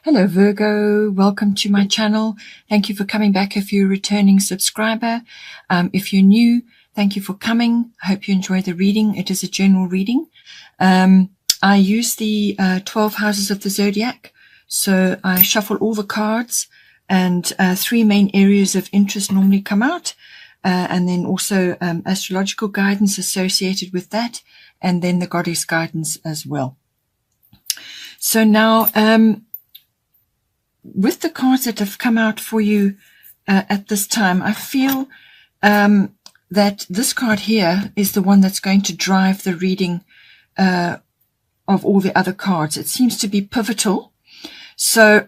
Hello Virgo, welcome to my channel. Thank you for coming back if you're a returning subscriber. If you're new, thank you for coming. I hope you enjoy the reading. It is a general reading. I use the 12 houses of the zodiac. So I shuffle all the cards and three main areas of interest normally come out. And then also astrological guidance associated with that. And then the goddess guidance as well. So now, with the cards that have come out for you at this time, I feel that this card here is the one that's going to drive the reading of all the other cards. It seems to be pivotal. So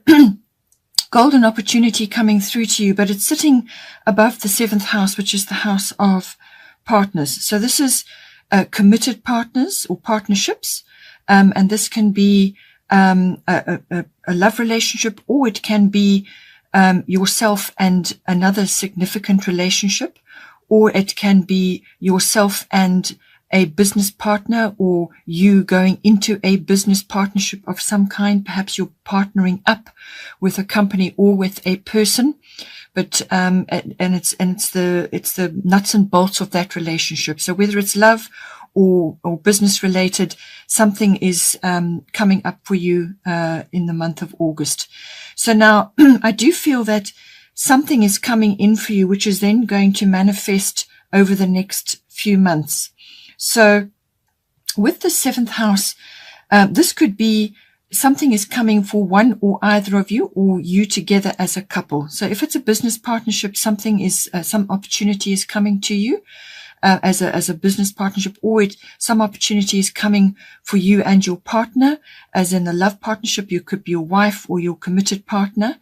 golden opportunity coming through to you, but it's sitting above the 7th house, which is the house of partners. So this is committed partners or partnerships, and this can be a love relationship, or it can be yourself and another significant relationship, or it can be yourself and a business partner, or you going into a business partnership of some kind. Perhaps you're partnering up with a company or with a person, but it's the nuts and bolts of that relationship. So whether it's love or business related, something is coming up for you in the month of August. So now I do feel that something is coming in for you, which is then going to manifest over the next few months. So with the 7th house, this could be something is coming for one or either of you, or you together as a couple. So if it's a business partnership, something is some opportunity is coming to you as a business partnership, or some opportunity is coming for you and your partner, as in a love partnership. You could be your wife or your committed partner,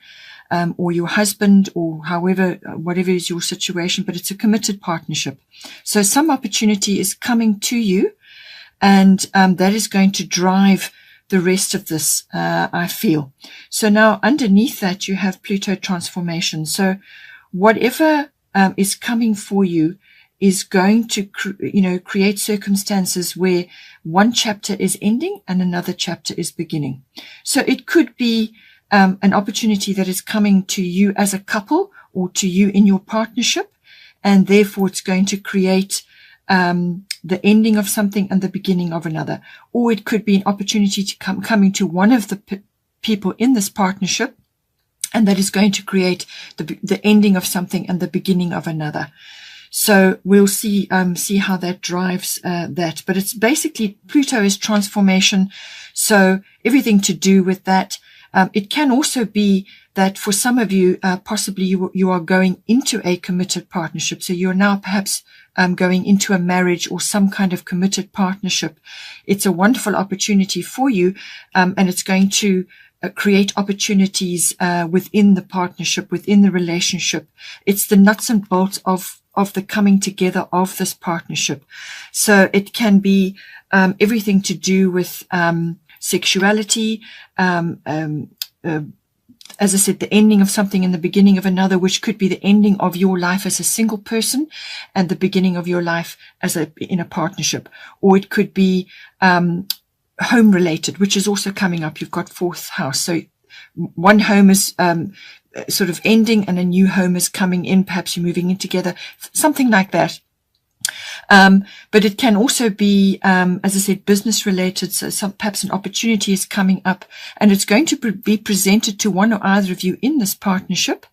or your husband, or whatever is your situation, but it's a committed partnership. So some opportunity is coming to you, and that is going to drive the rest of this, I feel. So now underneath that, you have Pluto transformation. So whatever is coming for you is going to create circumstances where one chapter is ending and another chapter is beginning. So it could be an opportunity that is coming to you as a couple, or to you in your partnership, and therefore it's going to create the ending of something and the beginning of another. Or it could be an opportunity to coming to one of the people in this partnership, and that is going to create the ending of something and the beginning of another. So we'll see how that drives that. But it's basically, Pluto is transformation, so everything to do with that. It can also be that for some of you, possibly you are going into a committed partnership. So you're now perhaps going into a marriage or some kind of committed partnership. It's a wonderful opportunity for you, and it's going to create opportunities within the partnership, within the relationship. It's the nuts and bolts of the coming together of this partnership. So it can be everything to do with sexuality, as I said, the ending of something and the beginning of another, which could be the ending of your life as a single person and the beginning of your life in a partnership. Or it could be home related, which is also coming up. You've got 4th house. So one home is sort of ending and a new home is coming in. Perhaps you're moving in together, something like that. But it can also be, as I said, business related. So perhaps an opportunity is coming up, and it's going to be presented to one or either of you in this partnership.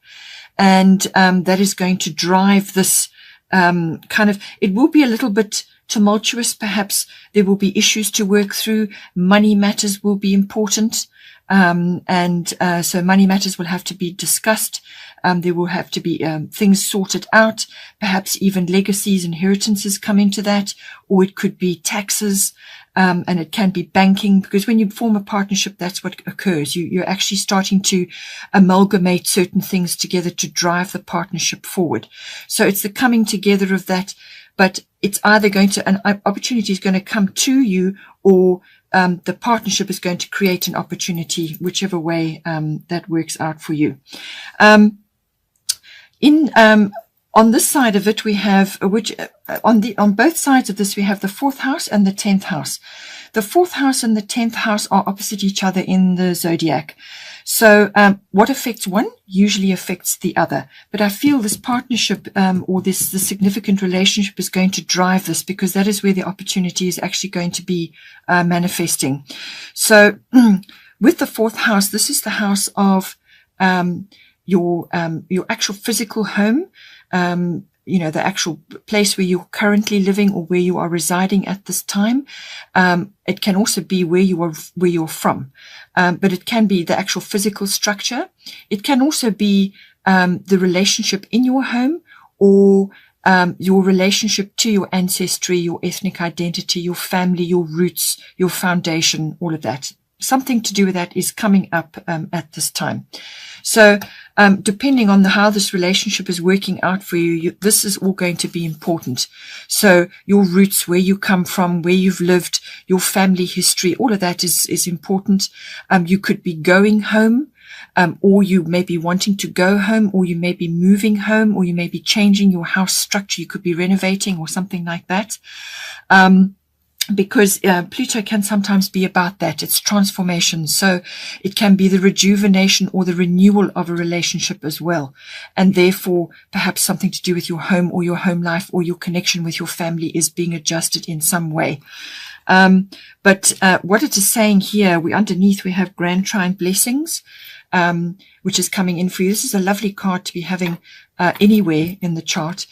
And that is going to drive this it will be a little bit tumultuous. Perhaps there will be issues to work through. Money matters will be important. So money matters will have to be discussed. There will have to be things sorted out, perhaps even legacies, inheritances come into that, or it could be taxes, and it can be banking, because when you form a partnership, that's what occurs. You're actually starting to amalgamate certain things together to drive the partnership forward. So it's the coming together of that, but it's either an opportunity is going to come to you, or the partnership is going to create an opportunity, whichever way that works out for you. On this side of it, we have on both sides of this, we have the 4th house and the 10th house. The 4th house and the 10th house are opposite each other in the zodiac. So what affects one usually affects the other. But I feel this partnership or this significant relationship is going to drive this, because that is where the opportunity is actually going to be manifesting. So with the fourth house, this is the house of your actual physical home, the actual place where you're currently living or where you are residing at this time. It can also be where you're from, but it can be the actual physical structure. It can also be the relationship in your home, or your relationship to your ancestry, your ethnic identity, your family, your roots, your foundation, all of that. Something to do with that is coming up at this time. So depending on how this relationship is working out for you, this is all going to be important. So your roots, where you come from, where you've lived, your family history, all of that is important. You could be going home, or you may be wanting to go home, or you may be moving home, or you may be changing your house structure. You could be renovating or something like that. Because Pluto can sometimes be about that. It's transformation. So it can be the rejuvenation or the renewal of a relationship as well. And therefore, perhaps something to do with your home or your home life or your connection with your family is being adjusted in some way. But what it is saying here, we have Grand Trine blessings, which is coming in for you. This is a lovely card to be having anywhere in the chart.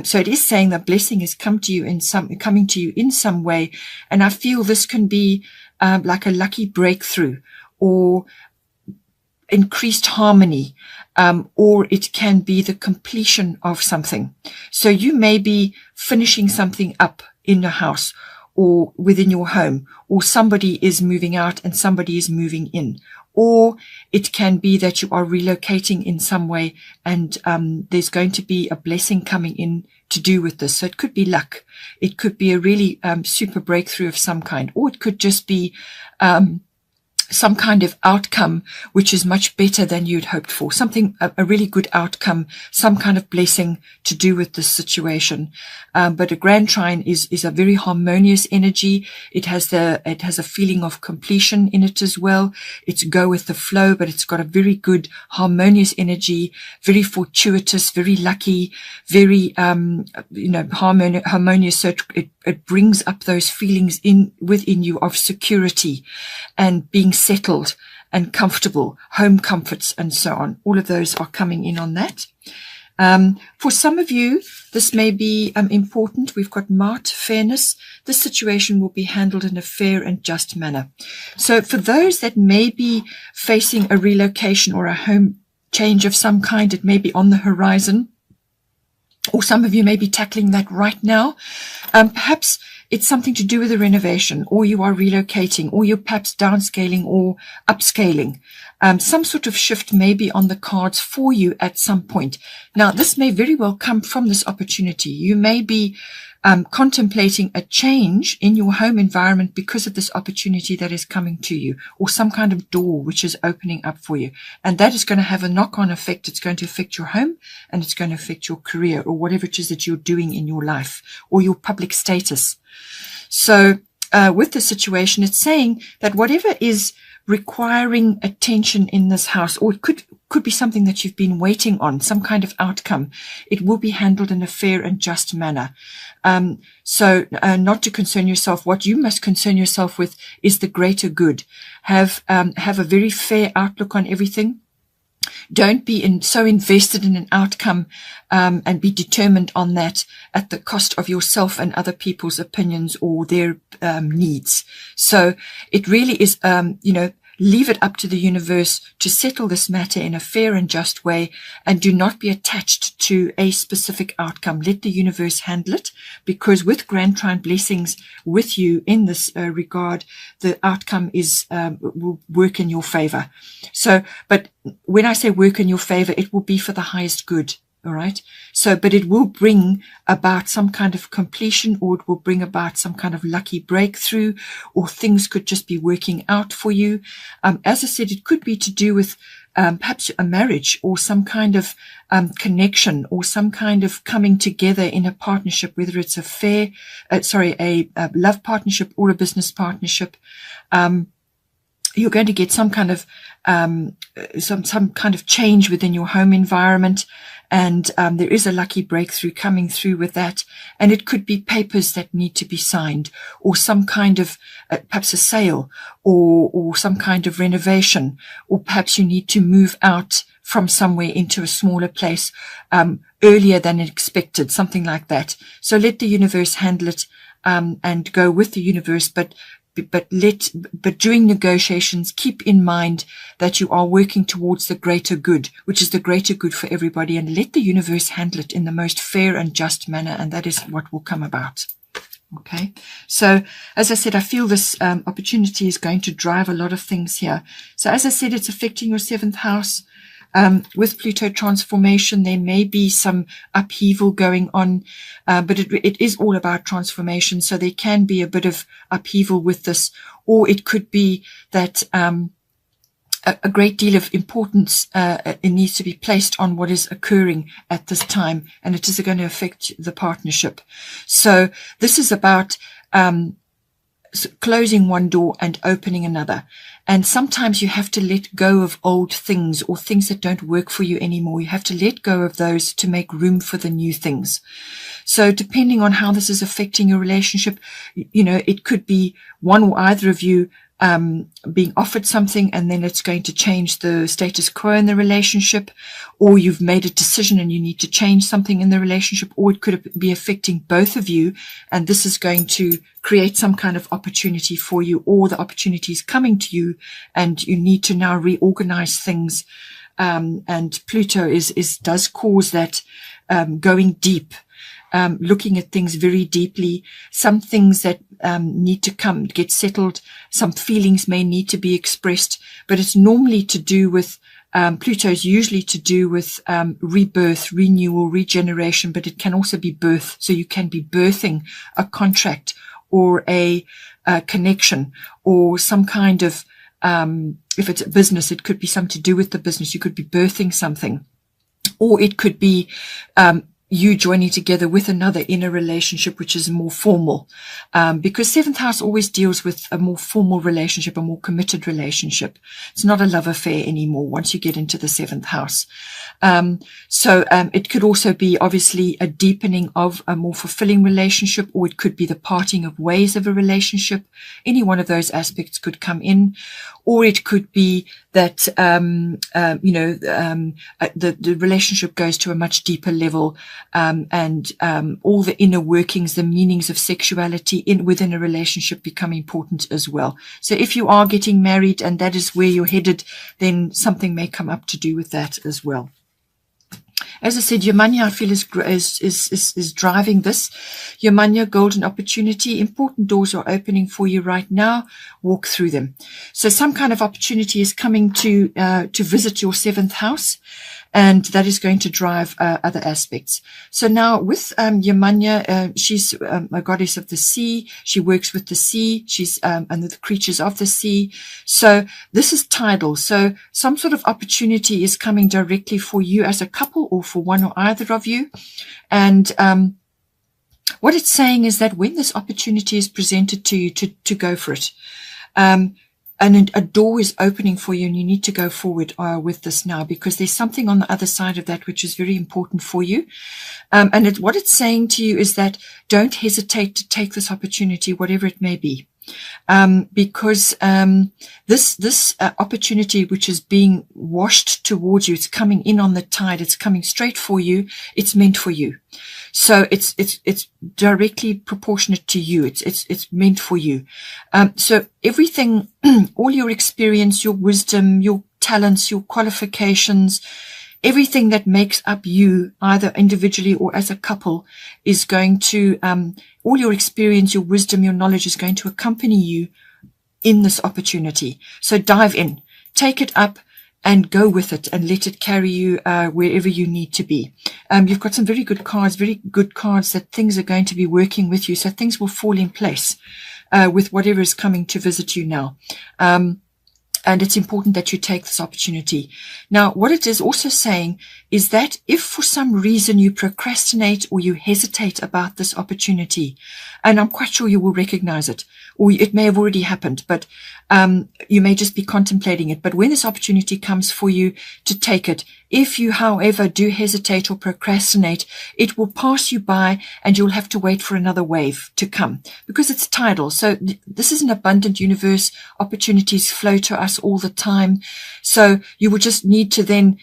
So it is saying that blessing is coming to you in some way. And I feel this can be like a lucky breakthrough or increased harmony, or it can be the completion of something. So you may be finishing something up in your house or within your home, or somebody is moving out and somebody is moving in. Or it can be that you are relocating in some way, and there's going to be a blessing coming in to do with this. So it could be luck. It could be a really super breakthrough of some kind, or it could just be some kind of outcome which is much better than you'd hoped for. Something, a really good outcome, some kind of blessing to do with this situation. But a Grand Trine is a very harmonious energy. It has a feeling of completion in it as well. It's go with the flow, but it's got a very good harmonious energy, very fortuitous, very lucky, very harmonious. So it brings up those feelings within you of security and being settled and comfortable, home comforts and so on. All of those are coming in on that. For some of you, this may be important. We've got Mart, fairness. This situation will be handled in a fair and just manner. So for those that may be facing a relocation or a home change of some kind, it may be on the horizon, or some of you may be tackling that right now. Perhaps it's something to do with a renovation, or you are relocating, or you're perhaps downscaling or upscaling. Some sort of shift may be on the cards for you at some point. Now, this may very well come from this opportunity. You may be contemplating a change in your home environment because of this opportunity that is coming to you, or some kind of door which is opening up for you. And that is going to have a knock-on effect. It's going to affect your home, and it's going to affect your career, or whatever it is that you're doing in your life, or your public status. So with the situation, it's saying that whatever is requiring attention in this house, or it could be something that you've been waiting on, some kind of outcome, it will be handled in a fair and just manner. So not to concern yourself. What you must concern yourself with is the greater good. Have a very fair outlook on everything. Don't be so invested in an outcome and be determined on that at the cost of yourself and other people's opinions or their needs. So it really is, leave it up to the universe to settle this matter in a fair and just way, and do not be attached to a specific outcome. Let the universe handle it, because with Grand Trine blessings with you in this regard, the outcome will work in your favor. So, but when I say work in your favor, it will be for the highest good. All right. So, but it will bring about some kind of completion, or it will bring about some kind of lucky breakthrough, or things could just be working out for you. As I said, it could be to do with perhaps a marriage, or some kind of connection, or some kind of coming together in a partnership, whether it's a love partnership or a business partnership. you're going to get some kind of some kind of change within your home environment, and there is a lucky breakthrough coming through with that. And it could be papers that need to be signed, or some kind of perhaps a sale, or some kind of renovation, or perhaps you need to move out from somewhere into a smaller place earlier than expected, something like that. So let the universe handle it, and go with the universe, but during negotiations, keep in mind that you are working towards the greater good, which is the greater good for everybody, and let the universe handle it in the most fair and just manner, and that is what will come about. Okay, so as I said, I feel this opportunity is going to drive a lot of things here. So as I said, it's affecting your 7th house. With Pluto transformation, there may be some upheaval going on, but it is all about transformation. So there can be a bit of upheaval with this, or it could be that a great deal of importance it needs to be placed on what is occurring at this time, and it is going to affect the partnership. So this is about closing one door and opening another. And sometimes you have to let go of old things, or things that don't work for you anymore. You have to let go of those to make room for the new things. So depending on how this is affecting your relationship, it could be one or either of you being offered something, and then it's going to change the status quo in the relationship, or you've made a decision and you need to change something in the relationship, or it could be affecting both of you, and this is going to create some kind of opportunity for you, or the opportunity is coming to you and you need to now reorganize things. And Pluto does cause that going deep. Looking at things very deeply, some things that need to get settled, some feelings may need to be expressed, but it's normally to do with, Pluto is usually to do with rebirth, renewal, regeneration, but it can also be birth. So you can be birthing a contract or a connection, or some kind of, if it's a business, it could be something to do with the business. You could be birthing something, or it could be you joining together with another in a relationship which is more formal, because 7th house always deals with a more formal relationship, a more committed relationship. It's not a love affair anymore once you get into the 7th house. So it could also be obviously a deepening of a more fulfilling relationship, or it could be the parting of ways of a relationship. Any one of those aspects could come in, or it could be that the relationship goes to a much deeper level, and all the inner workings, the meanings of sexuality within a relationship become important as well. So if you are getting married and that is where you're headed, then something may come up to do with that as well. As I said, your money, I feel, is driving this. Your money, golden opportunity, important doors are opening for you right now. Walk through them. So some kind of opportunity is coming to visit your 7th house, and that is going to drive other aspects. So now with Yamanya, she's a goddess of the sea. She works with the sea. She's and the creatures of the sea. So this is tidal. So some sort of opportunity is coming directly for you as a couple, or for one or either of you. And what it's saying is that when this opportunity is presented to you, to go for it. And a door is opening for you, and you need to go forward with this now, because there's something on the other side of that which is very important for you. And what it's saying to you is that don't hesitate to take this opportunity, whatever it may be. Because this opportunity which is being washed towards you, it's coming in on the tide, it's coming straight for you, it's meant for you. So it's directly proportionate to you. It's meant for you. So everything, all your experience, your wisdom, your talents, your qualifications, everything that makes up you, either individually or as a couple, is going to, all your experience, your wisdom, your knowledge is going to accompany you in this opportunity. So dive in, take it up, and go with it, and let it carry you wherever you need to be. You've got some very good cards that things are going to be working with you. So things will fall in place with whatever is coming to visit you now. And it's important that you take this opportunity. Now, what it is also saying is that if for some reason you procrastinate or you hesitate about this opportunity, and I'm quite sure you will recognize it, or it may have already happened, but you may just be contemplating it. But when this opportunity comes for you to take it, if you, however, do hesitate or procrastinate, it will pass you by and you'll have to wait for another wave to come because it's tidal. So this is an abundant universe. Opportunities flow to us all the time. So you will just need to then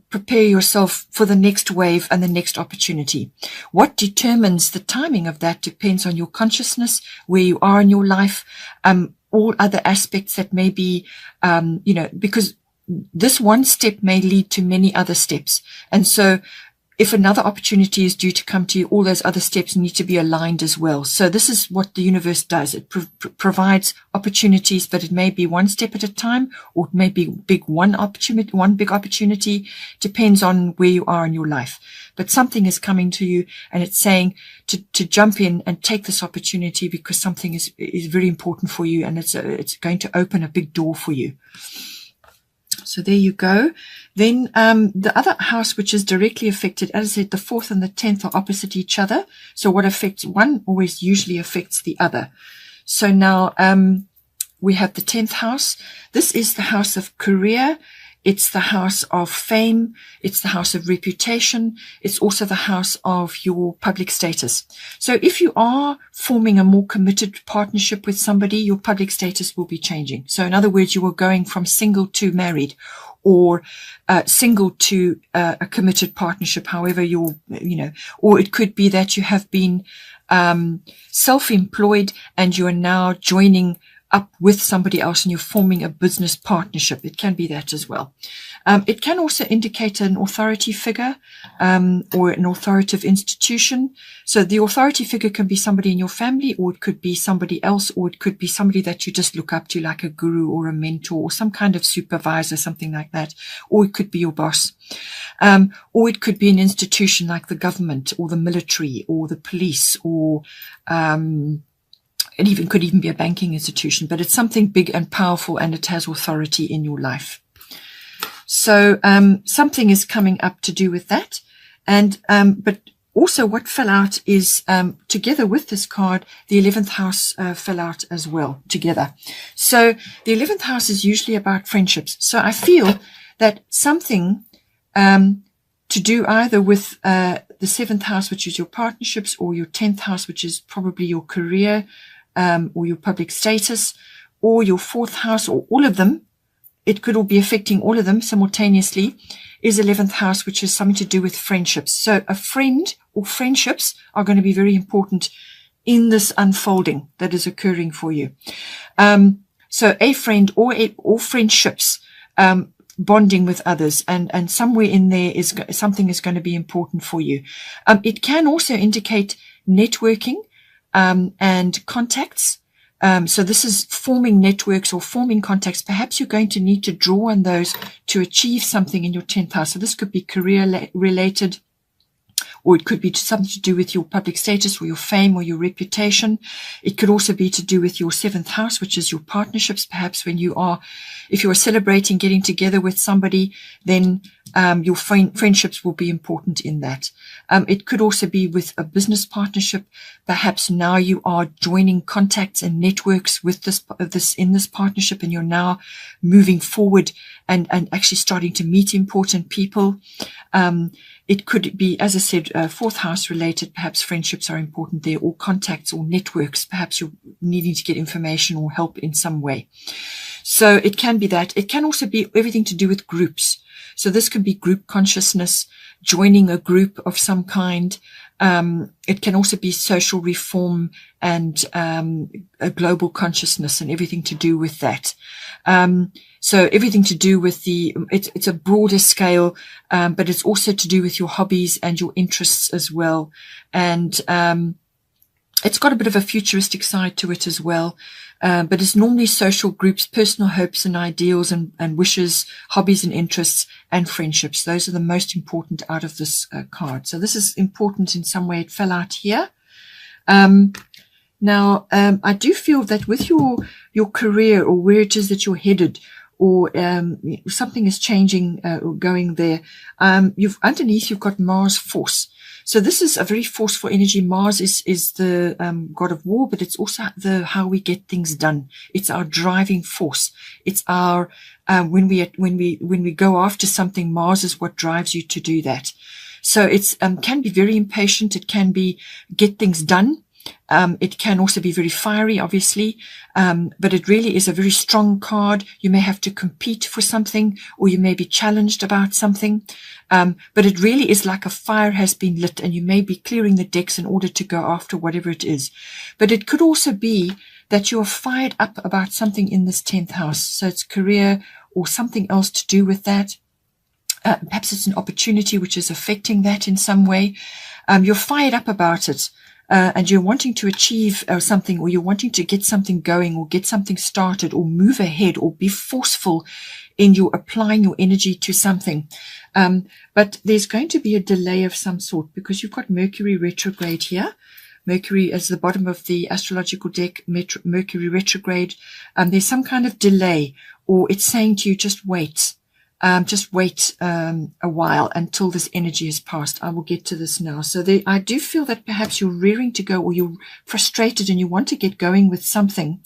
prepare yourself for the next wave and the next opportunity. What determines the timing of that depends on your consciousness, where you are in your life, all other aspects that may be, because this one step may lead to many other steps. And so if another opportunity is due to come to you, all those other steps need to be aligned as well. So this is what the universe does. It provides opportunities, but it may be one step at a time, or it may be one big opportunity, depends on where you are in your life. But something is coming to you and it's saying to jump in and take this opportunity because something is very important for you and it's going to open a big door for you. So there you go. Then the other house which is directly affected, as I said, the 4th and the 10th are opposite each other. So what affects one always usually affects the other. So now we have the 10th house. This is the house of career. It's the house of fame. It's the house of reputation. It's also the house of your public status. So if you are forming a more committed partnership with somebody, your public status will be changing. So in other words, you are going from single to married, or single to a committed partnership, however or it could be that you have been self-employed and you are now joining up with somebody else and you're forming a business partnership. It can be that as well. It can also indicate an authority figure or an authoritative institution. So the authority figure can be somebody in your family, or it could be somebody else, or it could be somebody that you just look up to, like a guru or a mentor or some kind of supervisor, something like that. Or it could be your boss. Or it could be an institution like the government or the military or the police, or it could even be a banking institution, but it's something big and powerful and it has authority in your life. So something is coming up to do with that. And but also what fell out is together with this card, the 11th house fell out as well together. So the 11th house is usually about friendships. So I feel that something to do either with the 7th house, which is your partnerships, or your 10th house, which is probably your career, or your public status, or your 4th house, or all of them. It could all be affecting all of them simultaneously, is 11th house, which is something to do with friendships. So a friend or friendships are going to be very important in this unfolding that is occurring for you. So a friend or friendships, bonding with others, and somewhere in there is something is going to be important for you. It can also indicate networking and contacts. So this is forming networks or forming contacts. Perhaps you're going to need to draw on those to achieve something in your 10th house. So this could be career related, or it could be something to do with your public status or your fame or your reputation. It could also be to do with your 7th house, which is your partnerships. Perhaps if you are celebrating getting together with somebody, then your friendships will be important in that. It could also be with a business partnership. Perhaps now you are joining contacts and networks with in this partnership, and you're now moving forward and actually starting to meet important people. It could be, as I said, 4th house related. Perhaps friendships are important there, or contacts or networks. Perhaps you're needing to get information or help in some way. So it can be that. It can also be everything to do with groups. So this could be group consciousness, joining a group of some kind. It can also be social reform and a global consciousness and everything to do with that. So everything to do with it's a broader scale, but it's also to do with your hobbies and your interests as well. And it's got a bit of a futuristic side to it as well. But it's normally social groups, personal hopes and ideals and wishes, hobbies and interests, and friendships. Those are the most important out of this card. So this is important in some way. It fell out here. Now, I do feel that with your career, or where it is that you're headed, or something is changing, going there. Underneath you've got Mars force. So this is a very forceful energy. Mars is the god of war, but it's also how we get things done. It's our driving force. It's our when we go after something, Mars is what drives you to do that. So it's can be very impatient. It can be get things done. It can also be very fiery, obviously, but it really is a very strong card. You may have to compete for something, or you may be challenged about something, but it really is like a fire has been lit, and you may be clearing the decks in order to go after whatever it is. But it could also be that you're fired up about something in this 10th house. So it's career or something else to do with that. Perhaps it's an opportunity which is affecting that in some way. You're fired up about it. And you're wanting to achieve something, or you're wanting to get something going, or get something started, or move ahead, or be forceful in your applying your energy to something. But there's going to be a delay of some sort, because you've got Mercury retrograde here. Mercury is the bottom of the astrological deck, Mercury retrograde. There's some kind of delay, or it's saying to you, just wait. Just wait a while until this energy has passed. I will get to this now. So I do feel that perhaps you're rearing to go, or you're frustrated and you want to get going with something.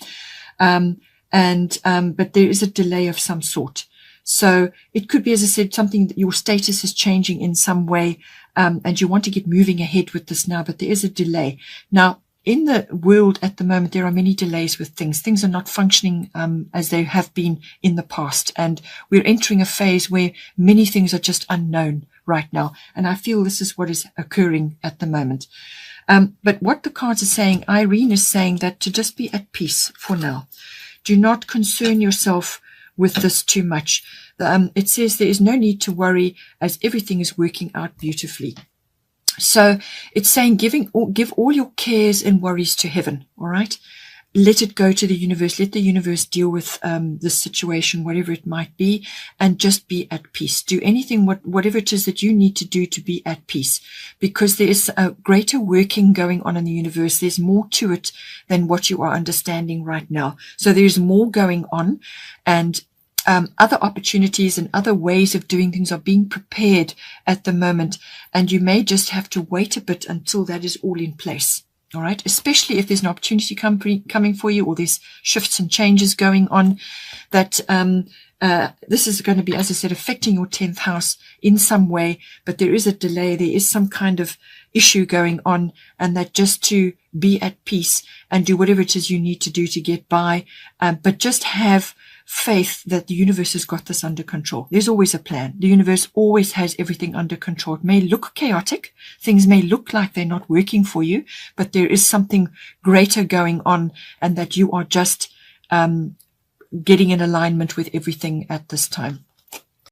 But there is a delay of some sort. So it could be, as I said, something that your status is changing in some way, and you want to get moving ahead with this now, but there is a delay. Now, in the world at the moment, there are many delays with things. Things are not functioning as they have been in the past. And we're entering a phase where many things are just unknown right now. And I feel this is what is occurring at the moment. But what the cards are saying, Irene is saying that to just be at peace for now. Do not concern yourself with this too much. It says there is no need to worry, as everything is working out beautifully. So it's saying give all your cares and worries to heaven, all right? Let it go to the universe. Let the universe deal with this situation, whatever it might be, and just be at peace. Do anything, whatever it is that you need to do to be at peace, because there is a greater working going on in the universe. There's more to it than what you are understanding right now. So there's more going on, and other opportunities and other ways of doing things are being prepared at the moment, and you may just have to wait a bit until that is all in place. All right, especially if there's an opportunity coming for you, or there's shifts and changes going on, that this is going to be, as I said, affecting your 10th house in some way, but there is a delay. There is some kind of issue going on, and that just to be at peace and do whatever it is you need to do to get by, but just have faith that the universe has got this under control. There's always a plan. The universe always has everything under control. It may look chaotic. Things may look like they're not working for you, but there is something greater going on, and that you are just getting in alignment with everything at this time.